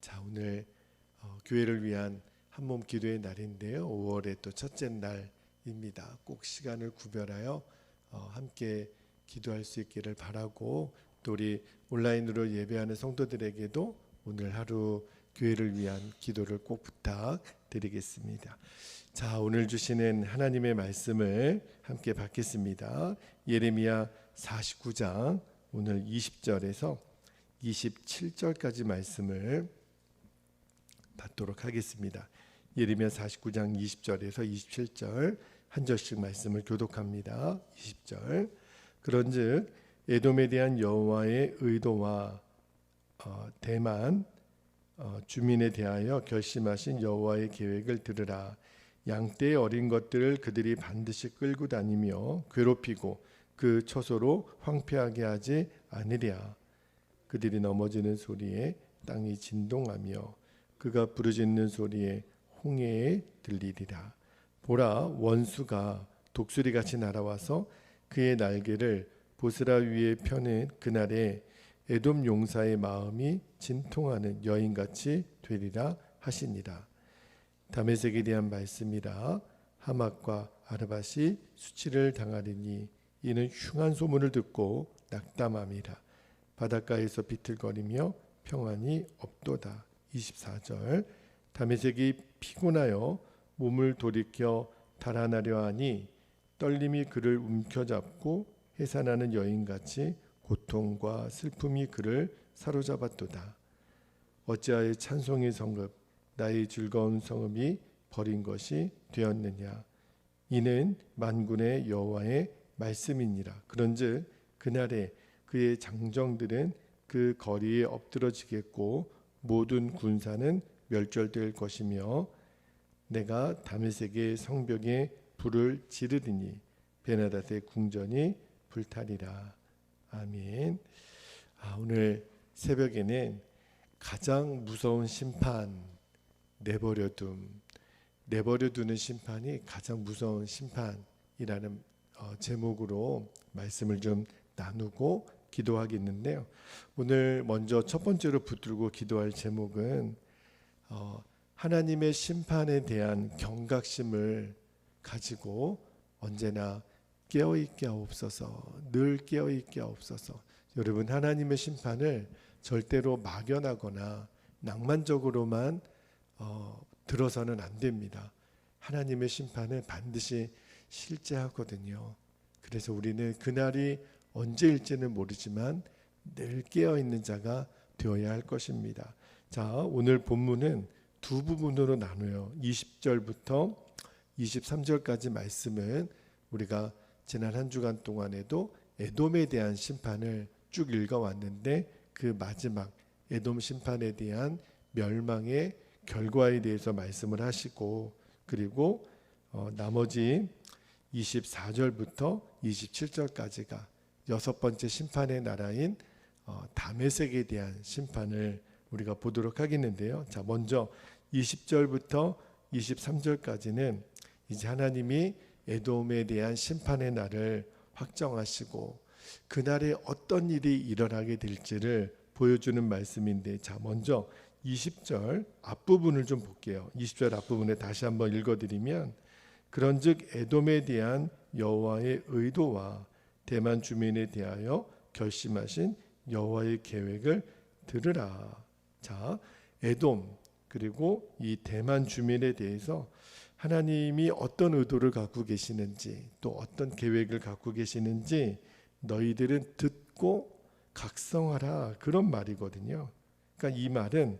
자, 오늘 교회를 위한 한몸 기도의 날인데요. 5월의 또 첫째 날입니다. 꼭 시간을 구별하여 함께 기도할 수 있기를 바라고, 또 우리 온라인으로 예배하는 성도들에게도 오늘 하루 교회를 위한 기도를 꼭 부탁드리겠습니다. 자, 오늘 주시는 하나님의 말씀을 함께 받겠습니다. 예레미야 49장 오늘 20절에서 27절까지 말씀을 받도록 하겠습니다. 예레미야 49장 20절에서 27절 한 절씩 말씀을 교독합니다. 20절. 그런즉 에돔에 대한 여호와의 의도와 대만 주민에 대하여 결심하신 여호와의 계획을 들으라. 양떼의 어린 것들을 그들이 반드시 끌고 다니며 괴롭히고 그 처소로 황폐하게 하지 않으랴. 그들이 넘어지는 소리에 땅이 진동하며 그가 부르짖는 소리에 홍해에 들리리라. 보라, 원수가 독수리같이 날아와서 그의 날개를 보스라 위에 펴는 그날에 에돔 용사의 마음이 진통하는 여인같이 되리라 하시니라. 다메섹에 대한 말씀이라. 하맛과 아르밧이 수치를 당하리니 이는 흉한 소문을 듣고 낙담함이라. 바닷가에서 비틀거리며 평안이 없도다. 24절. 다메섹이 피곤하여 몸을 돌이켜 달아나려 하니 떨림이 그를 움켜잡고 해산하는 여인같이 고통과 슬픔이 그를 사로잡았도다. 어찌하여 찬송의 성읍 나의 즐거운 성읍이 버린 것이 되었느냐. 이는 만군의 여호와의 말씀이니라. 그런즉 그날에 그의 장정들은 그 거리에 엎드러지겠고 모든 군사는 멸절될 것이며 내가 다메섹의 성벽에 불을 지르리니 베나닷의 궁전이 불타리라. 아멘. 오늘 새벽에는 가장 무서운 심판, 내버려두는 심판이 가장 무서운 심판이라는 제목으로 말씀을 좀 나누고 기도하겠는데요. 오늘 먼저 첫 번째로 붙들고 기도할 제목은 하나님의 심판에 대한 경각심을 가지고 언제나 깨어있게 하옵소서, 늘 깨어있게 하옵소서. 여러분, 하나님의 심판을 절대로 막연하거나 낭만적으로만 들어서는 안 됩니다. 하나님의 심판은 반드시 실제하거든요. 그래서 우리는 그날이 언제일지는 모르지만 늘 깨어있는 자가 되어야 할 것입니다. 자, 오늘 본문은 두 부분으로 나누어요. 20절부터 23절까지 말씀은 우리가 지난 한 주간 동안에도 에돔에 대한 심판을 쭉 읽어왔는데 그 마지막 에돔 심판에 대한 멸망의 결과에 대해서 말씀을 하시고, 그리고 나머지 24절부터 27절까지가 여섯 번째 심판의 나라인 다메섹에 대한 심판을 우리가 보도록 하겠는데요. 자, 먼저 20절부터 23절까지는 이제 하나님이 에돔에 대한 심판의 날을 확정하시고 그날에 어떤 일이 일어나게 될지를 보여주는 말씀인데, 자, 먼저 20절 앞부분을 좀 볼게요. 20절 앞부분에 다시 한번 읽어드리면, 그런즉 에돔에 대한 여호와의 의도와 대만 주민에 대하여 결심하신 여호와의 계획을 들으라. 자, 에돔 그리고 이 대만 주민에 대해서 하나님이 어떤 의도를 갖고 계시는지, 또 어떤 계획을 갖고 계시는지 너희들은 듣고 각성하라, 그런 말이거든요. 그러니까 이 말은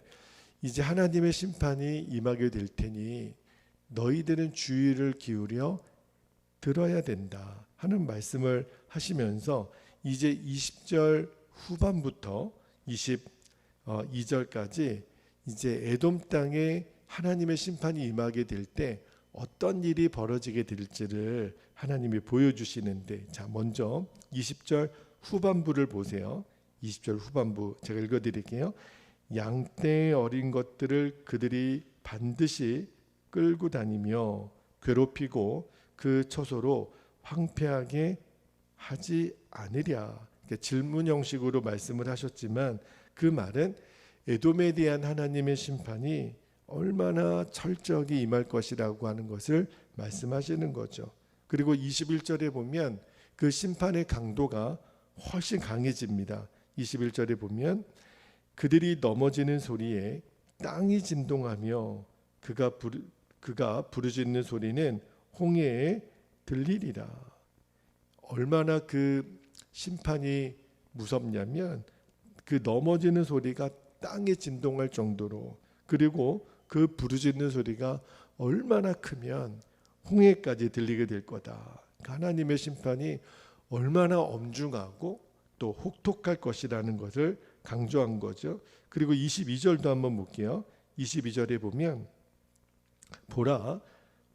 이제 하나님의 심판이 임하게 될 테니 너희들은 주의를 기울여 들어야 된다 하는 말씀을 하시면서, 이제 20절 후반부터 22절까지 이제 에돔 땅에 하나님의 심판이 임하게 될 때 어떤 일이 벌어지게 될지를 하나님이 보여주시는데, 자, 먼저 20절 후반부를 보세요. 20절 후반부 제가 읽어드릴게요. 양떼의 어린 것들을 그들이 반드시 끌고 다니며 괴롭히고 그 처소로 황폐하게 하지 않으랴. 질문 형식으로 말씀을 하셨지만 그 말은 에돔에 대한 하나님의 심판이 얼마나 철저하게 임할 것이라고 하는 것을 말씀하시는 거죠. 그리고 21절에 보면 그 심판의 강도가 훨씬 강해집니다. 21절에 보면 그들이 넘어지는 소리에 땅이 진동하며 그가 부르짖는 소리는 홍해에 들리리라. 얼마나 그 심판이 무섭냐면 그 넘어지는 소리가 땅에 진동할 정도로, 그리고 그 부르짖는 소리가 얼마나 크면 홍해까지 들리게 될 거다. 하나님의 심판이 얼마나 엄중하고 또 혹독할 것이라는 것을 강조한 거죠. 그리고 22절도 한번 볼게요. 22절에 보면 보라,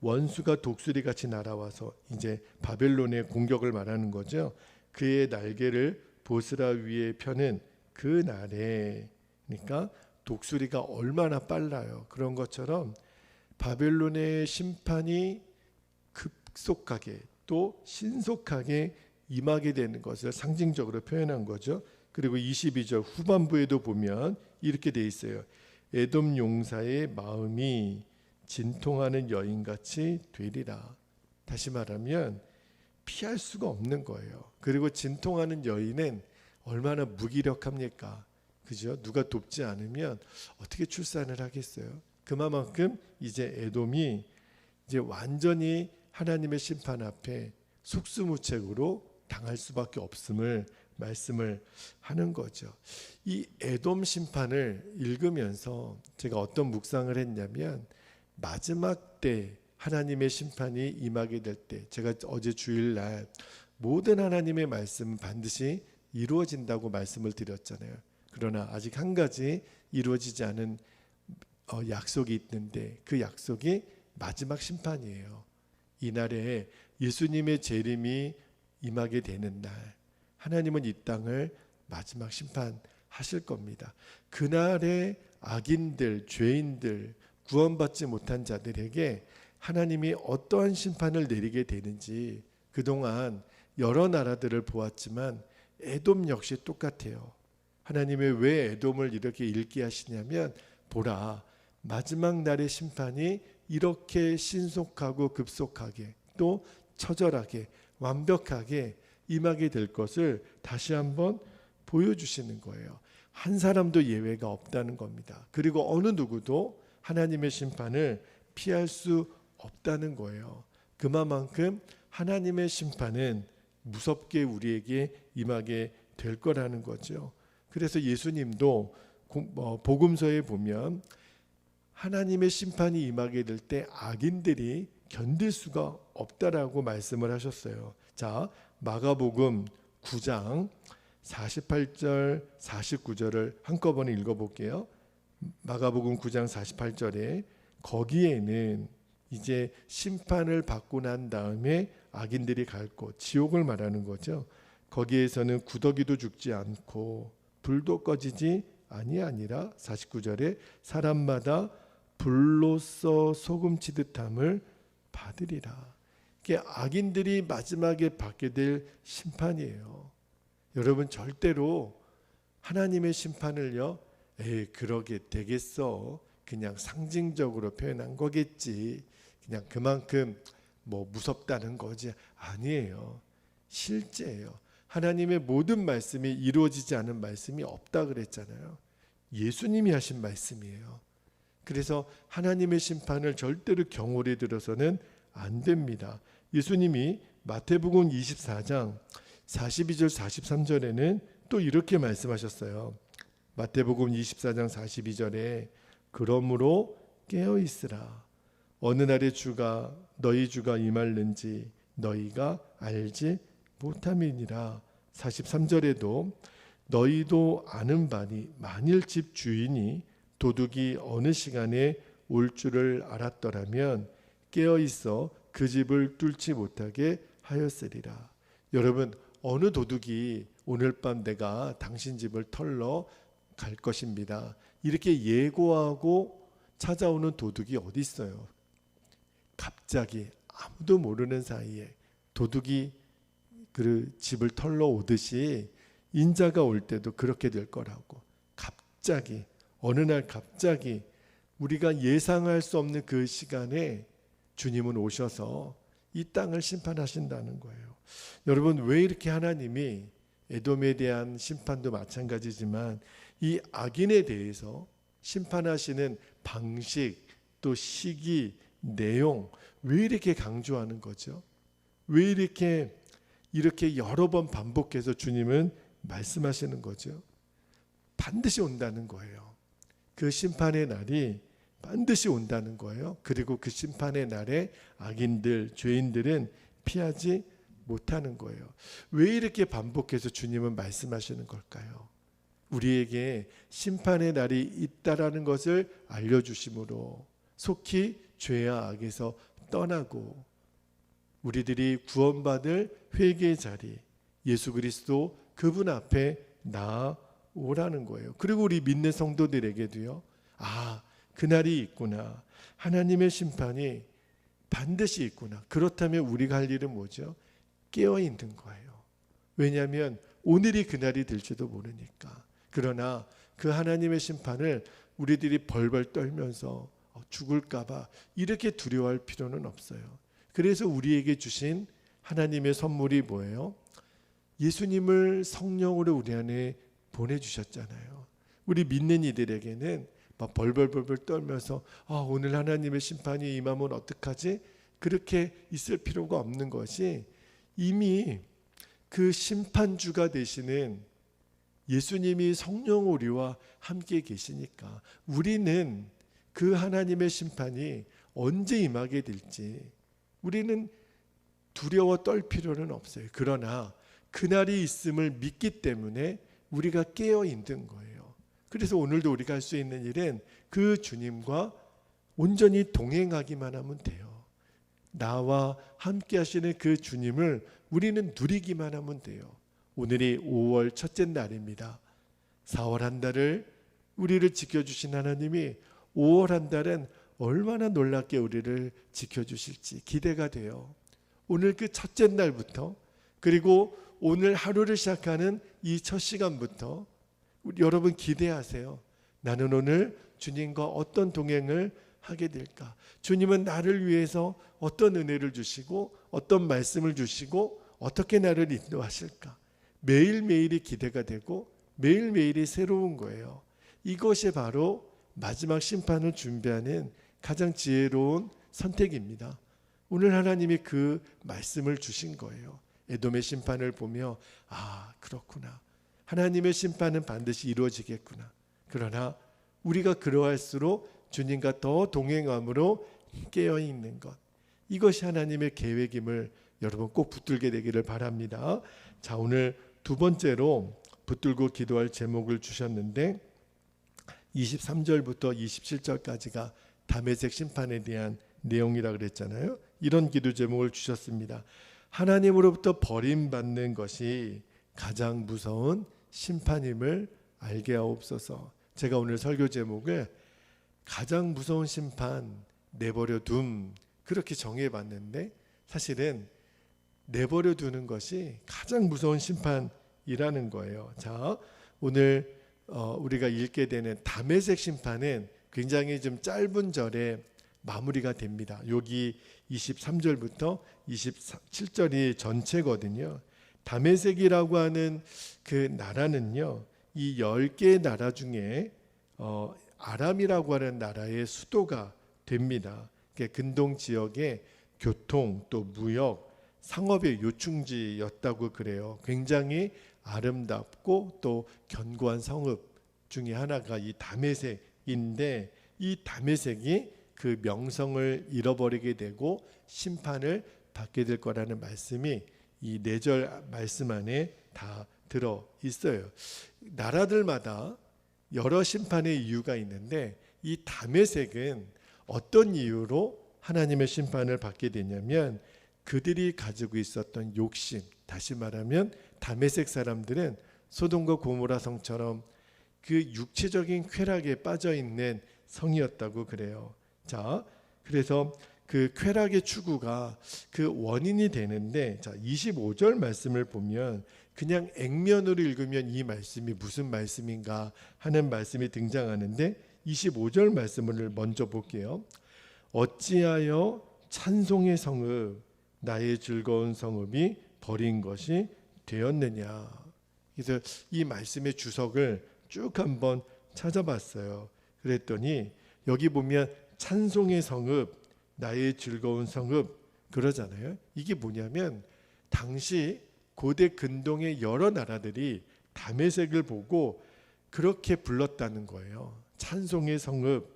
원수가 독수리같이 날아와서, 이제 바벨론의 공격을 말하는 거죠. 그의 날개를 보스라 위에 펴는 그 날에, 그러니까 독수리가 얼마나 빨라요. 그런 것처럼 바벨론의 심판이 급속하게 또 신속하게 임하게 되는 것을 상징적으로 표현한 거죠. 그리고 22절 후반부에도 보면 이렇게 돼 있어요. 에돔 용사의 마음이 진통하는 여인같이 되리라. 다시 말하면 피할 수가 없는 거예요. 그리고 진통하는 여인은 얼마나 무기력합니까? 그죠? 누가 돕지 않으면 어떻게 출산을 하겠어요? 그만큼 이제 에돔이 이제 완전히 하나님의 심판 앞에 속수무책으로 당할 수밖에 없음을 말씀을 하는 거죠. 이 에돔 심판을 읽으면서 제가 어떤 묵상을 했냐면, 마지막 때 하나님의 심판이 임하게 될 때, 제가 어제 주일날 모든 하나님의 말씀은 반드시 이루어진다고 말씀을 드렸잖아요. 그러나 아직 한 가지 이루어지지 않은 약속이 있는데, 그 약속이 마지막 심판이에요. 이날에 예수님의 재림이 임하게 되는 날, 하나님은 이 땅을 마지막 심판하실 겁니다. 그날에 악인들, 죄인들, 구원받지 못한 자들에게 하나님이 어떠한 심판을 내리게 되는지, 그동안 여러 나라들을 보았지만 에돔 역시 똑같아요. 하나님이 왜 에돔을 이렇게 잃게 하시냐면, 보라, 마지막 날의 심판이 이렇게 신속하고 급속하게 또 처절하게 완벽하게 임하게 될 것을 다시 한번 보여주시는 거예요. 한 사람도 예외가 없다는 겁니다. 그리고 어느 누구도 하나님의 심판을 피할 수 없다는 거예요. 그만큼 하나님의 심판은 무섭게 우리에게 임하게 될 거라는 거죠. 그래서 예수님도 복음서에 보면 하나님의 심판이 임하게 될 때 악인들이 견딜 수가 없다라고 말씀을 하셨어요. 자, 마가복음 9장 48절 49절을 한꺼번에 읽어볼게요. 마가복음 9장 48절에 거기에는 이제 심판을 받고 난 다음에 악인들이 갈 곳, 지옥을 말하는 거죠. 거기에서는 구더기도 죽지 않고 불도 꺼지지 아니라 49절에 사람마다 불로써 소금 치듯함을 받으리라. 이게 악인들이 마지막에 받게 될 심판이에요. 여러분, 절대로 하나님의 심판을요, 그러게 되겠어, 그냥 상징적으로 표현한 거겠지, 그냥 그만큼 무섭다는 거지, 아니에요. 실제예요. 하나님의 모든 말씀이 이루어지지 않은 말씀이 없다 그랬잖아요. 예수님이 하신 말씀이에요. 그래서 하나님의 심판을 절대로 경홀히 들어서는 안 됩니다. 예수님이 마태복음 24장 42절 43절에는 또 이렇게 말씀하셨어요. 마태복음 24장 42절에 그러므로 깨어 있으라. 어느 날에 너희 주가 임할는지 너희가 알지 못함이니라. 43절에도 너희도 아는 바니 만일 집 주인이 도둑이 어느 시간에 올 줄을 알았더라면 깨어 있어 그 집을 뚫지 못하게 하였으리라. 여러분, 어느 도둑이 오늘 밤 내가 당신 집을 털러 갈 것입니다, 이렇게 예고하고 찾아오는 도둑이 어디 있어요? 갑자기 아무도 모르는 사이에 도둑이 그 집을 털러 오듯이 인자가 올 때도 그렇게 될 거라고. 갑자기 어느 날 갑자기 우리가 예상할 수 없는 그 시간에 주님은 오셔서 이 땅을 심판하신다는 거예요. 여러분, 왜 이렇게 하나님이 에돔에 대한 심판도 마찬가지지만 이 악인에 대해서 심판하시는 방식, 또 시기, 내용, 왜 이렇게 강조하는 거죠? 왜 이렇게 여러 번 반복해서 주님은 말씀하시는 거죠? 반드시 온다는 거예요. 그 심판의 날이 반드시 온다는 거예요. 그리고 그 심판의 날에 악인들, 죄인들은 피하지 못하는 거예요. 왜 이렇게 반복해서 주님은 말씀하시는 걸까요? 우리에게 심판의 날이 있다라는 것을 알려주심으로 속히 죄와 악에서 떠나고 우리들이 구원받을 회개의 자리, 예수 그리스도 그분 앞에 나아오라는 거예요. 그리고 우리 믿는 성도들에게도요, 그날이 있구나, 하나님의 심판이 반드시 있구나. 그렇다면 우리가 할 일은 뭐죠? 깨어 있는 거예요. 왜냐하면 오늘이 그날이 될지도 모르니까. 그러나 그 하나님의 심판을 우리들이 벌벌 떨면서 죽을까 봐 이렇게 두려워할 필요는 없어요. 그래서 우리에게 주신 하나님의 선물이 뭐예요? 예수님을 성령으로 우리 안에 보내주셨잖아요. 우리 믿는 이들에게는 막 벌벌 떨면서 오늘 하나님의 심판이 임하면 어떡하지? 그렇게 있을 필요가 없는 것이, 이미 그 심판주가 되시는 예수님이 성령 우리와 함께 계시니까 우리는 그 하나님의 심판이 언제 임하게 될지 우리는 두려워 떨 필요는 없어요. 그러나 그날이 있음을 믿기 때문에 우리가 깨어 있는 거예요. 그래서 오늘도 우리가 할 수 있는 일은 그 주님과 온전히 동행하기만 하면 돼요. 나와 함께 하시는 그 주님을 우리는 누리기만 하면 돼요. 오늘이 5월 첫째 날입니다. 4월 한 달을 우리를 지켜주신 하나님이 5월 한 달은 얼마나 놀랍게 우리를 지켜주실지 기대가 돼요. 오늘 그 첫째 날부터, 그리고 오늘 하루를 시작하는 이 첫 시간부터 여러분 기대하세요. 나는 오늘 주님과 어떤 동행을 하게 될까? 주님은 나를 위해서 어떤 은혜를 주시고 어떤 말씀을 주시고 어떻게 나를 인도하실까? 매일매일이 기대가 되고 매일매일이 새로운 거예요. 이것이 바로 마지막 심판을 준비하는 가장 지혜로운 선택입니다. 오늘 하나님이 그 말씀을 주신 거예요. 에돔의 심판을 보며 그렇구나, 하나님의 심판은 반드시 이루어지겠구나. 그러나 우리가 그러할수록 주님과 더 동행함으로 깨어있는 것, 이것이 하나님의 계획임을 여러분 꼭 붙들게 되기를 바랍니다. 자, 오늘 두 번째로 붙들고 기도할 제목을 주셨는데 23절부터 27절까지가 다메섹 심판에 대한 내용이라 그랬잖아요. 이런 기도 제목을 주셨습니다. 하나님으로부터 버림받는 것이 가장 무서운 심판임을 알게 하옵소서. 제가 오늘 설교 제목을 가장 무서운 심판, 내버려 둠, 그렇게 정해봤는데 사실은 내버려 두는 것이 가장 무서운 심판이라는 거예요. 자, 오늘 우리가 읽게 되는 다메섹 심판은 굉장히 좀 짧은 절에 마무리가 됩니다. 여기 23절부터 27절이 전체거든요. 다메섹이라고 하는 그 나라는요, 이 10개의 나라 중에 아람이라고 하는 나라의 수도가 됩니다. 근동 지역의 교통, 또 무역, 상업의 요충지였다고 그래요. 굉장히 아름답고 또 견고한 성읍 중에 하나가 이 다메섹인데, 이 다메섹이 그 명성을 잃어버리게 되고 심판을 받게 될 거라는 말씀이 이 4절 말씀 안에 다 들어 있어요. 나라들마다 여러 심판의 이유가 있는데 이 다메섹은 어떤 이유로 하나님의 심판을 받게 되냐면 그들이 가지고 있었던 욕심, 다시 말하면 다메섹 사람들은 소돔과 고모라 성처럼 그 육체적인 쾌락에 빠져 있는 성이었다고 그래요. 자, 그래서 그 쾌락의 추구가 그 원인이 되는데, 자 25절 말씀을 보면 그냥 액면으로 읽으면 이 말씀이 무슨 말씀인가 하는 말씀이 등장하는데 25절 말씀을 먼저 볼게요. 어찌하여 찬송의 성읍 나의 즐거운 성읍이 버린 것이 되었느냐. 그래서 이 말씀의 주석을 쭉 한번 찾아봤어요. 그랬더니 여기 보면 찬송의 성읍 나의 즐거운 성읍 그러잖아요. 이게 뭐냐면 당시 고대 근동의 여러 나라들이 다메섹을 보고 그렇게 불렀다는 거예요. 찬송의 성읍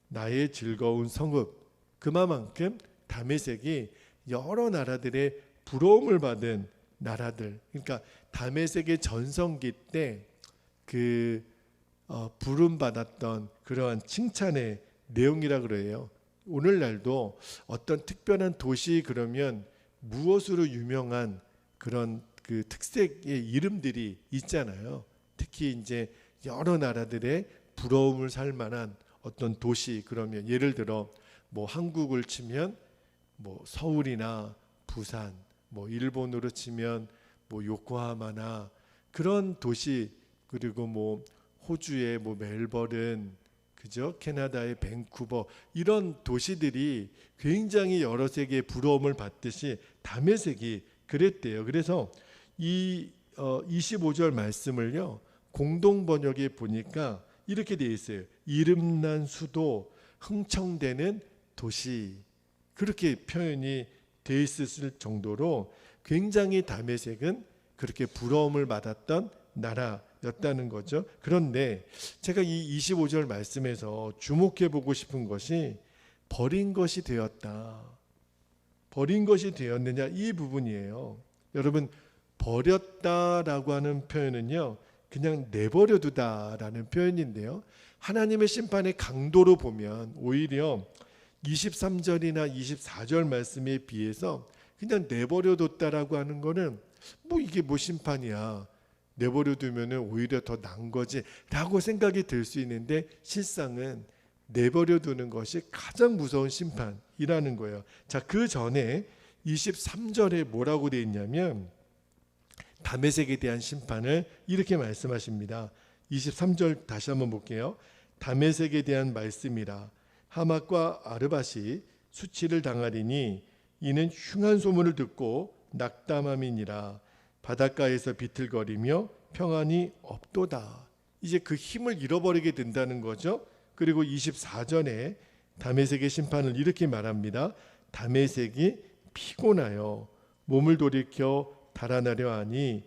나의 즐거운 성읍. 그만큼 다메섹이 여러 나라들의 부러움을 받은 나라들, 그러니까 다메섹의 전성기 때 그 부름 받았던 그러한 칭찬의 내용이라 그래요. 오늘날도 어떤 특별한 도시 그러면 무엇으로 유명한 그런 그 특색의 이름들이 있잖아요. 특히 이제 여러 나라들의 부러움을 살 만한 어떤 도시 그러면 예를 들어 뭐 한국을 치면 뭐 서울이나 부산, 뭐 일본으로 치면 뭐 요코하마나 그런 도시, 그리고 뭐 호주의 뭐 멜버른, 그죠? 캐나다의 밴쿠버, 이런 도시들이 굉장히 여러 세계의 부러움을 받듯이 다메섹이 그랬대요. 그래서 이 25절 말씀을요 공동 번역에 보니까 이렇게 되어 있어요. 이름난 수도 흥청대는 도시, 그렇게 표현이 되어 있을 정도로 굉장히 다메섹은 그렇게 부러움을 받았던 나라였다는 거죠. 그런데 제가 이 25절 말씀에서 주목해 보고 싶은 것이 버린 것이 되었다. 버린 것이 되었느냐 이 부분이에요. 여러분, 버렸다라고 하는 표현은요 그냥 내버려 두다라는 표현인데요, 하나님의 심판의 강도로 보면 오히려 23절이나 24절 말씀에 비해서 그냥 내버려 뒀다라고 하는 거는 뭐 이게 뭐 심판이야, 내버려 두면은 오히려 더 난 거지 라고 생각이 들 수 있는데, 실상은 내버려 두는 것이 가장 무서운 심판이라는 거예요. 자, 그 전에 23절에 뭐라고 되어 있냐면 다메섹에 대한 심판을 이렇게 말씀하십니다. 23절 다시 한번 볼게요. 다메섹에 대한 말씀이라. 하맛과 아르밧이 수치를 당하리니 이는 흉한 소문을 듣고 낙담함이니라. 바닷가에서 비틀거리며 평안이 없도다. 이제 그 힘을 잃어버리게 된다는 거죠. 그리고 24절에 다메섹의 심판을 이렇게 말합니다. 다메섹이 피곤하여 몸을 돌이켜 달아나려 하니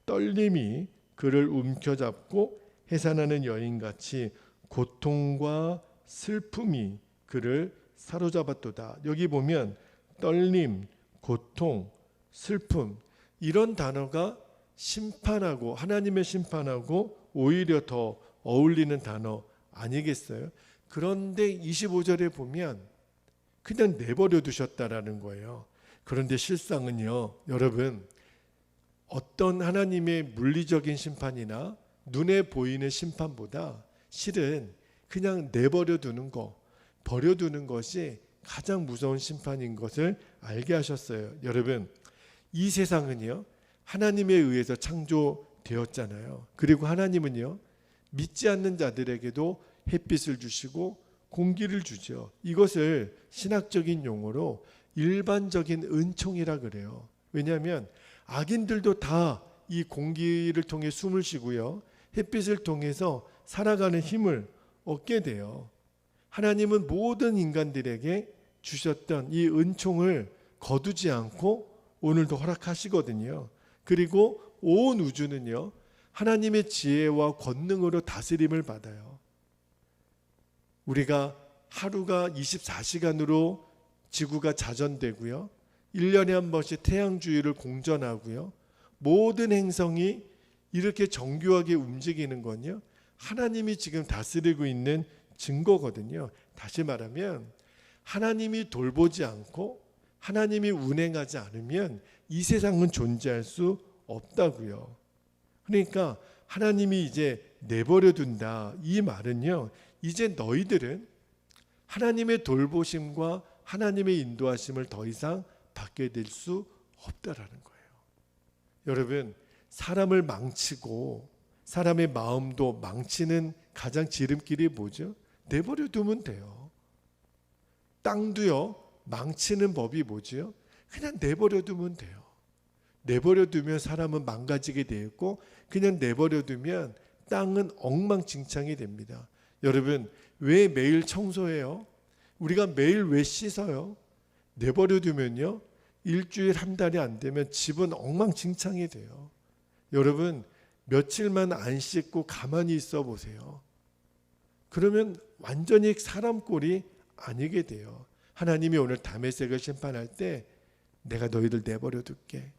떨림이 그를 움켜잡고 해산하는 여인같이 고통과 슬픔이 그를 사로잡았도다. 여기 보면 떨림, 고통, 슬픔, 이런 단어가 심판하고 하나님의 심판하고 오히려 더 어울리는 단어 아니겠어요? 그런데 25절에 보면 그냥 내버려 두셨다라는 거예요. 그런데 실상은요, 여러분, 어떤 하나님의 물리적인 심판이나 눈에 보이는 심판보다 실은 그냥 내버려 두는 거, 버려두는 것이 가장 무서운 심판인 것을 알게 하셨어요. 여러분, 이 세상은요 하나님에 의해서 창조되었잖아요. 그리고 하나님은요 믿지 않는 자들에게도 햇빛을 주시고 공기를 주죠. 이것을 신학적인 용어로 일반적인 은총이라 그래요. 왜냐하면 악인들도 다 이 공기를 통해 숨을 쉬고요, 햇빛을 통해서 살아가는 힘을 얻게 돼요. 하나님은 모든 인간들에게 주셨던 이 은총을 거두지 않고 오늘도 허락하시거든요. 그리고 온 우주는요 하나님의 지혜와 권능으로 다스림을 받아요. 우리가 하루가 24시간으로 지구가 자전되고요, 1년에 한 번씩 태양주위를 공전하고요, 모든 행성이 이렇게 정교하게 움직이는 건요 하나님이 지금 다스리고 있는 증거거든요. 다시 말하면 하나님이 돌보지 않고 하나님이 운행하지 않으면 이 세상은 존재할 수 없다고요. 그러니까 하나님이 이제 내버려 둔다, 이 말은요 이제 너희들은 하나님의 돌보심과 하나님의 인도하심을 더 이상 받게 될 수 없다라는 거예요. 여러분, 사람을 망치고 사람의 마음도 망치는 가장 지름길이 뭐죠? 내버려 두면 돼요. 땅도요, 망치는 법이 뭐죠? 그냥 내버려 두면 돼요. 내버려 두면 사람은 망가지게 되어 있고, 그냥 내버려 두면 땅은 엉망진창이 됩니다. 여러분, 왜 매일 청소해요? 우리가 매일 왜 씻어요? 내버려 두면요, 일주일 한 달이 안 되면 집은 엉망진창이 돼요. 여러분, 며칠만 안 씻고 가만히 있어 보세요. 그러면 완전히 사람 꼴이 아니게 돼요. 하나님이 오늘 다메섹을 심판할 때 내가 너희들 내버려 둘게.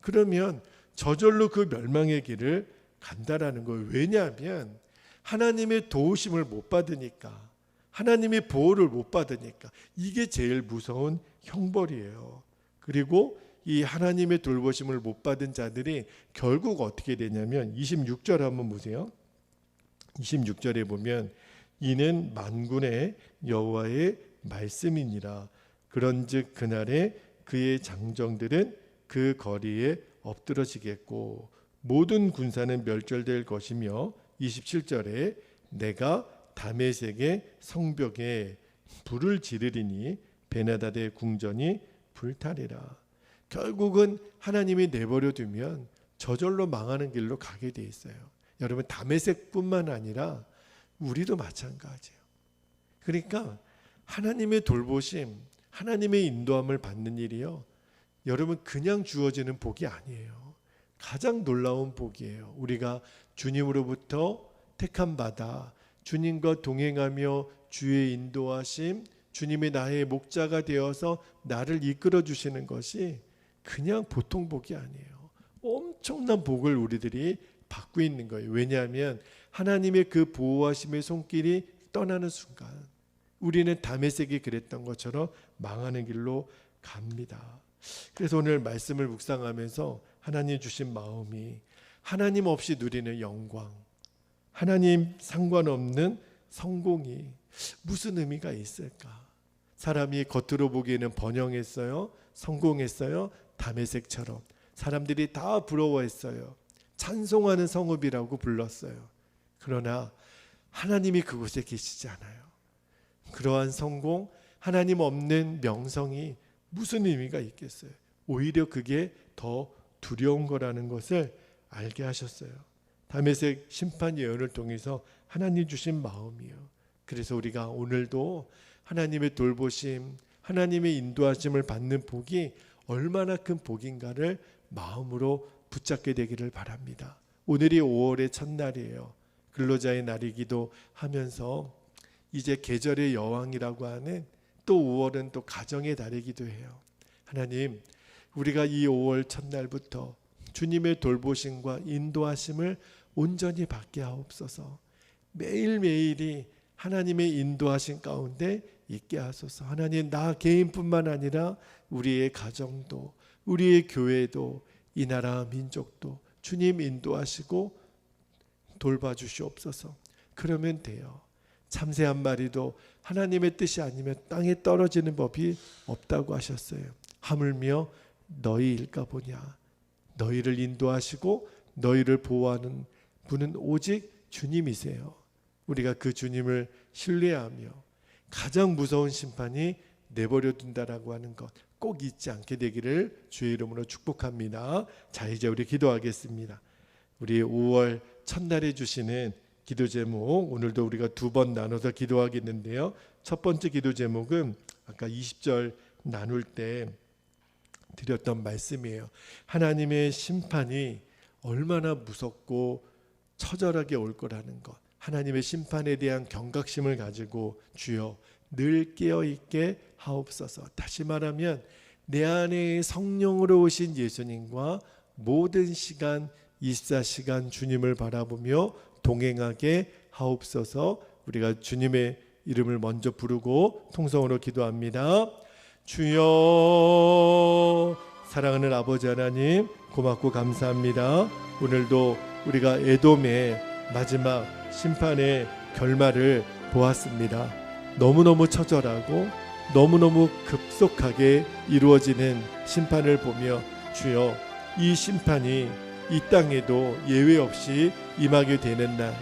그러면 저절로 그 멸망의 길을 간다라는 거예요. 왜냐하면 하나님의 도우심을 못 받으니까, 하나님의 보호를 못 받으니까. 이게 제일 무서운 형벌이에요. 그리고 이 하나님의 돌보심을 못 받은 자들이 결국 어떻게 되냐면 26절 한번 보세요. 26절에 보면 이는 만군의 여호와의 말씀이니라. 그런즉 그날에 그의 장정들은 그 거리에 엎드러지겠고 모든 군사는 멸절될 것이며 27절에 내가 다메섹의 성벽에 불을 지르리니 베나닷의 궁전이 불타리라. 결국은 하나님이 내버려 두면 저절로 망하는 길로 가게 돼 있어요. 여러분, 다메섹뿐만 아니라 우리도 마찬가지예요. 그러니까 하나님의 돌보심, 하나님의 인도함을 받는 일이요, 여러분 그냥 주어지는 복이 아니에요. 가장 놀라운 복이에요. 우리가 주님으로부터 택함 받아 주님과 동행하며 주의 인도하심, 주님의 나의 목자가 되어서 나를 이끌어 주시는 것이 그냥 보통 복이 아니에요. 엄청난 복을 우리들이 받고 있는 거예요. 왜냐하면 하나님의 그 보호하심의 손길이 떠나는 순간 우리는 다메섹이 그랬던 것처럼 망하는 길로 갑니다. 그래서 오늘 말씀을 묵상하면서 하나님 주신 마음이 하나님 없이 누리는 영광, 하나님 상관없는 성공이 무슨 의미가 있을까? 사람이 겉으로 보기에는 번영했어요, 성공했어요. 다메섹처럼 사람들이 다 부러워했어요. 찬송하는 성읍이라고 불렀어요. 그러나 하나님이 그곳에 계시지 않아요. 그러한 성공, 하나님 없는 명성이 무슨 의미가 있겠어요? 오히려 그게 더 두려운 거라는 것을 알게 하셨어요. 다메섹 심판 예언을 통해서 하나님 주신 마음이요. 그래서 우리가 오늘도 하나님의 돌보심, 하나님의 인도하심을 받는 복이 얼마나 큰 복인가를 마음으로 붙잡게 되기를 바랍니다. 오늘이 5월의 첫날이에요. 근로자의 날이기도 하면서 이제 계절의 여왕이라고 하는 또 5월은 또 가정의 달이기도 해요. 하나님, 우리가 이 5월 첫날부터 주님의 돌보심과 인도하심을 온전히 받게 하옵소서. 매일매일이 하나님의 인도하심 가운데 있게 하소서. 하나님, 나 개인뿐만 아니라 우리의 가정도, 우리의 교회도, 이 나라 민족도 주님 인도하시고 돌봐주시옵소서. 그러면 돼요. 참새 한 마리도 하나님의 뜻이 아니면 땅에 떨어지는 법이 없다고 하셨어요. 하물며 너희일까 보냐. 너희를 인도하시고 너희를 보호하는 분은 오직 주님이세요. 우리가 그 주님을 신뢰하며 가장 무서운 심판이 내버려 둔다라고 하는 것 꼭 잊지 않게 되기를 주의 이름으로 축복합니다. 자, 이제 우리 기도하겠습니다. 우리 5월 첫날에 주시는 기도 제목, 오늘도 우리가 두 번 나눠서 기도하겠는데요. 첫 번째 기도 제목은 아까 20절 나눌 때 드렸던 말씀이에요. 하나님의 심판이 얼마나 무섭고 처절하게 올 거라는 것, 하나님의 심판에 대한 경각심을 가지고 주여 늘 깨어있게 하옵소서. 다시 말하면 내 안에 성령으로 오신 예수님과 모든 시간 24시간 주님을 바라보며 동행하게 하옵소서. 우리가 주님의 이름을 먼저 부르고 통성으로 기도합니다. 주여, 사랑하는 아버지 하나님, 고맙고 감사합니다. 오늘도 우리가 에돔의 마지막 심판의 결말을 보았습니다. 너무너무 처절하고 너무너무 급속하게 이루어지는 심판을 보며 주여 이 심판이 이 땅에도 예외 없이 임하게 되는 날,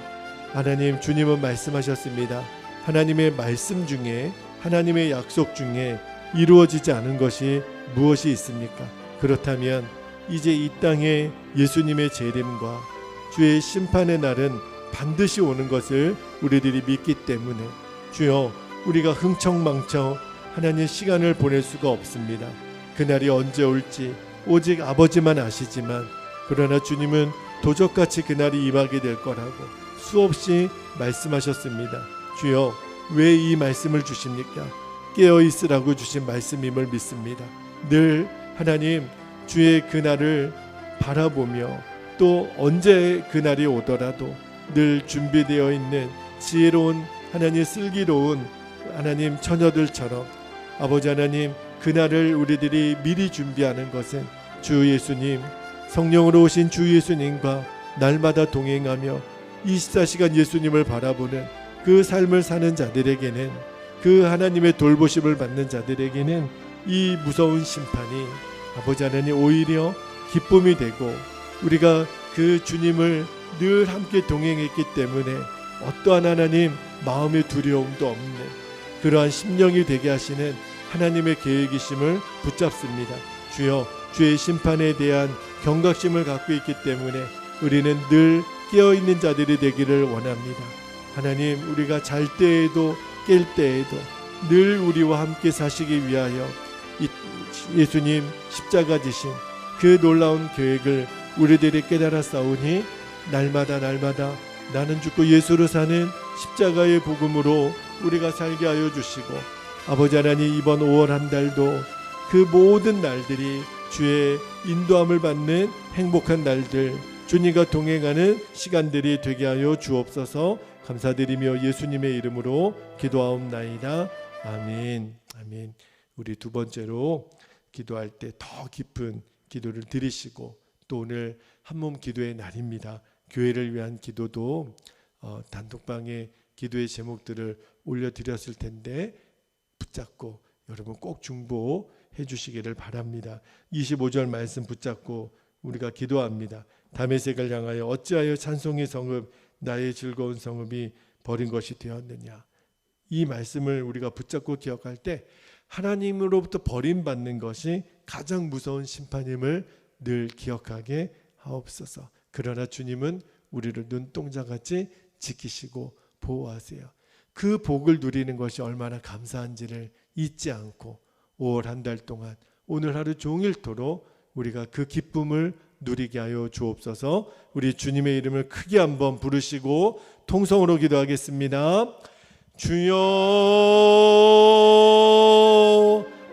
하나님 주님은 말씀하셨습니다. 하나님의 말씀 중에, 하나님의 약속 중에 이루어지지 않은 것이 무엇이 있습니까? 그렇다면 이제 이 땅에 예수님의 재림과 주의 심판의 날은 반드시 오는 것을 우리들이 믿기 때문에 주여 우리가 흥청망청 하나님 시간을 보낼 수가 없습니다. 그날이 언제 올지 오직 아버지만 아시지만, 그러나 주님은 도적같이 그날이 임하게 될 거라고 수없이 말씀하셨습니다. 주여 왜 이 말씀을 주십니까? 깨어있으라고 주신 말씀임을 믿습니다. 늘 하나님 주의 그날을 바라보며 또 언제 그날이 오더라도 늘 준비되어 있는 지혜로운 하나님, 슬기로운 하나님 처녀들처럼 아버지 하나님 그날을 우리들이 미리 준비하는 것은 주 예수님, 성령으로 오신 주 예수님과 날마다 동행하며 24시간 예수님을 바라보는 그 삶을 사는 자들에게는, 그 하나님의 돌보심을 받는 자들에게는 이 무서운 심판이 아버지 하나님 오히려 기쁨이 되고, 우리가 그 주님을 늘 함께 동행했기 때문에 어떠한 하나님 마음의 두려움도 없는 그러한 심령이 되게 하시는 하나님의 계획이심을 붙잡습니다. 주여 주의 심판에 대한 경각심을 갖고 있기 때문에 우리는 늘 깨어있는 자들이 되기를 원합니다. 하나님, 우리가 잘 때에도 깰 때에도 늘 우리와 함께 사시기 위하여 예수님 십자가 지신 그 놀라운 계획을 우리들이 깨달아 싸우니 날마다 나는 죽고 예수로 사는 십자가의 복음으로 우리가 살게 하여 주시고, 아버지 하나님 이번 5월 한 달도 그 모든 날들이 주의 인도함을 받는 행복한 날들, 주님과 동행하는 시간들이 되게 하여 주옵소서. 감사드리며 예수님의 이름으로 기도하옵나이다. 아멘. 아멘. 우리 두 번째로 기도할 때 더 깊은 기도를 드리시고, 또 오늘 한몸 기도의 날입니다. 교회를 위한 기도도 단톡방에 기도의 제목들을 올려드렸을 텐데 붙잡고 여러분 꼭 중보해 주시기를 바랍니다. 25절 말씀 붙잡고 우리가 기도합니다. 다메섹을 향하여 어찌하여 찬송의 성읍, 나의 즐거운 성읍이 버린 것이 되었느냐. 이 말씀을 우리가 붙잡고 기억할 때 하나님으로부터 버림받는 것이 가장 무서운 심판임을 늘 기억하게 하옵소서. 그러나 주님은 우리를 눈동자같이 지키시고 보호하세요. 그 복을 누리는 것이 얼마나 감사한지를 잊지 않고 5월 한 달 동안 오늘 하루 종일토록 우리가 그 기쁨을 누리게 하여 주옵소서. 우리 주님의 이름을 크게 한번 부르시고 통성으로 기도하겠습니다. 주여,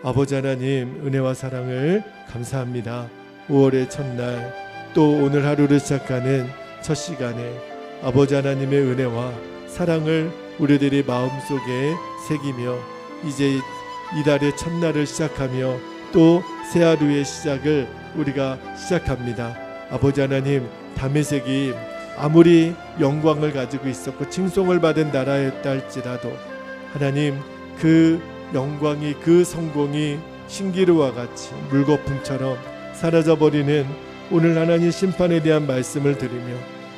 아버지 하나님 은혜와 사랑을 감사합니다. 5월의 첫날 또 오늘 하루를 시작하는 첫 시간에 아버지 하나님의 은혜와 사랑을 우리들의 마음속에 새기며 이제 이달의 첫날을 시작하며 또 새 하루의 시작을 우리가 시작합니다. 아버지 하나님, 다메섹이 아무리 영광을 가지고 있었고 칭송을 받은 나라였다 할지라도 하나님, 그 영광이, 그 성공이 신기루와 같이 물거품처럼 사라져버리는 오늘 하나님 심판에 대한 말씀을 들으며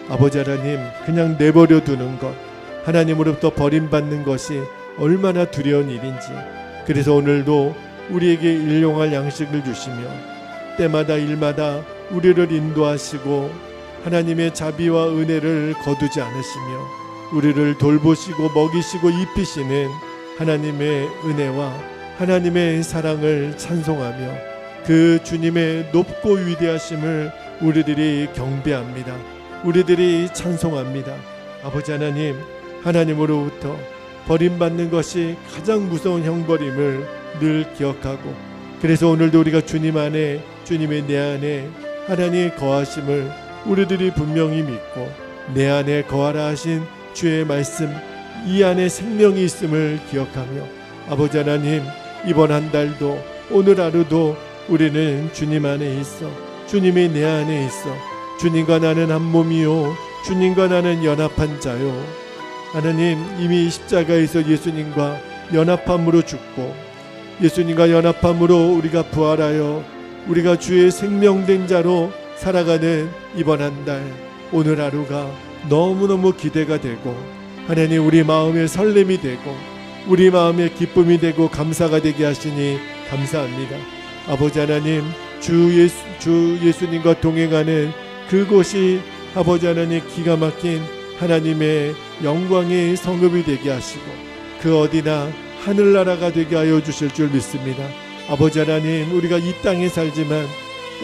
아버지 하나님, 그냥 내버려 두는 것, 하나님으로부터 버림받는 것이 얼마나 두려운 일인지, 그래서 오늘도 우리에게 일용할 양식을 주시며 때마다 일마다 우리를 인도하시고 하나님의 자비와 은혜를 거두지 않으시며 우리를 돌보시고 먹이시고 입히시는 하나님의 은혜와 하나님의 사랑을 찬송하며 그 주님의 높고 위대하심을 우리들이 경배합니다. 우리들이 찬송합니다. 아버지 하나님, 하나님으로부터 버림받는 것이 가장 무서운 형벌임을 늘 기억하고, 그래서 오늘도 우리가 주님 안에, 주님의 내 안에 하나님의 거하심을 우리들이 분명히 믿고 내 안에 거하라 하신 주의 말씀, 이 안에 생명이 있음을 기억하며 아버지 하나님, 이번 한 달도 오늘 하루도 우리는 주님 안에 있어, 주님이 내 안에 있어 주님과 나는 한 몸이요 주님과 나는 연합한 자요. 하나님, 이미 십자가에서 예수님과 연합함으로 죽고 예수님과 연합함으로 우리가 부활하여 우리가 주의 생명된 자로 살아가는 이번 한 달, 오늘 하루가 너무너무 기대가 되고 하나님 우리 마음의 설렘이 되고 우리 마음의 기쁨이 되고 감사가 되게 하시니 감사합니다. 아버지 하나님, 주 예수님과 동행하는 그곳이 아버지 하나님 기가 막힌 하나님의 영광의 성읍이 되게 하시고 그 어디나 하늘나라가 되게 하여 주실 줄 믿습니다. 아버지 하나님, 우리가 이 땅에 살지만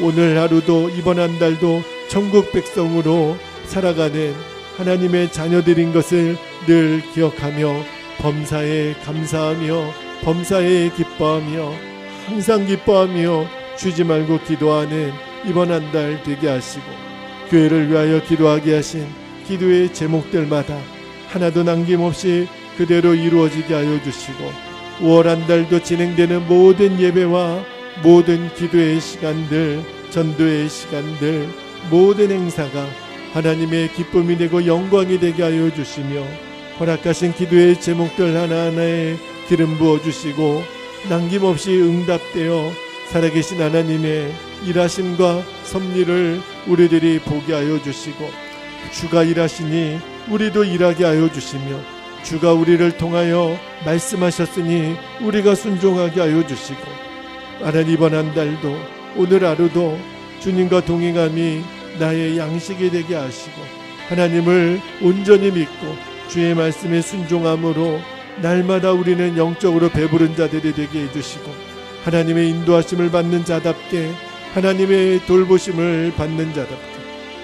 오늘 하루도 이번 한 달도 천국 백성으로 살아가는 하나님의 자녀들인 것을 늘 기억하며 범사에 감사하며 범사에 기뻐하며 항상 기뻐하며 쉬지 말고 기도하는 이번 한 달 되게 하시고 교회를 위하여 기도하게 하신 기도의 제목들마다 하나도 남김없이 그대로 이루어지게 하여 주시고 5월 한 달도 진행되는 모든 예배와 모든 기도의 시간들, 전도의 시간들, 모든 행사가 하나님의 기쁨이 되고 영광이 되게 하여 주시며 허락하신 기도의 제목들 하나하나에 기름 부어주시고 남김없이 응답되어 살아계신 하나님의 일하심과 섭리를 우리들이 보게 하여 주시고 주가 일하시니 우리도 일하게 하여 주시며 주가 우리를 통하여 말씀하셨으니 우리가 순종하게 하여 주시고 하나님 이번 한 달도 오늘 하루도 주님과 동행함이 나의 양식이 되게 하시고 하나님을 온전히 믿고 주의 말씀에 순종함으로 날마다 우리는 영적으로 배부른 자들이 되게 해주시고 하나님의 인도하심을 받는 자답게 하나님의 돌보심을 받는 자답게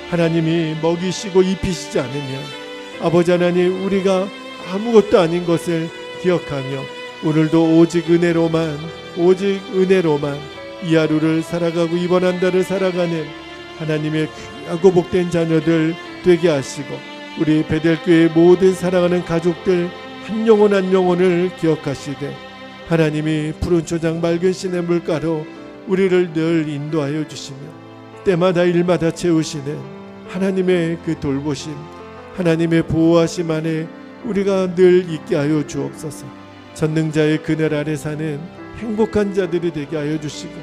하나님이 먹이시고 입히시지 않으면 아버지 하나님 우리가 아무것도 아닌 것을 기억하며 오늘도 오직 은혜로만 이 하루를 살아가고 이번 한 달을 살아가는 하나님의 귀하고 복된 자녀들 되게 하시고 우리 베델교회의 모든 사랑하는 가족들 한 영혼 한 영혼을 기억하시되 하나님이 푸른 초장 맑은 시냇 물가로 우리를 늘 인도하여 주시며 때마다 일마다 채우시는 하나님의 그 돌보심 하나님의 보호하심 안에 우리가 늘 있게 하여 주옵소서. 전능자의 그늘 아래 사는 행복한 자들이 되게 하여 주시고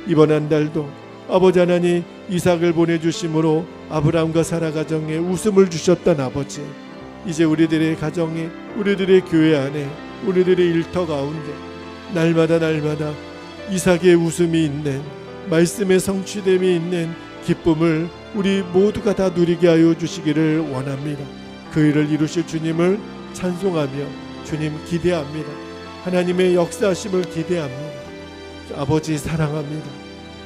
이번 한 달도 아버지 하나님 이삭을 보내주심으로 아브라함과 사라 가정에 웃음을 주셨던 아버지 이제 우리들의 가정에 우리들의 교회 안에 우리들의 일터 가운데 날마다 이삭의 웃음이 있는 말씀의 성취됨이 있는 기쁨을 우리 모두가 다 누리게 하여 주시기를 원합니다. 그 일을 이루실 주님을 찬송하며 주님 기대합니다. 하나님의 역사하심을 기대합니다. 아버지 사랑합니다.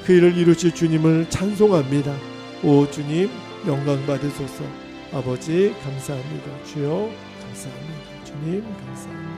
그 일을 이루실 주님을 찬송합니다. 오 주님 영광 받으소서. 아버지 감사합니다. 주여 감사합니다. 주님 감사합니다.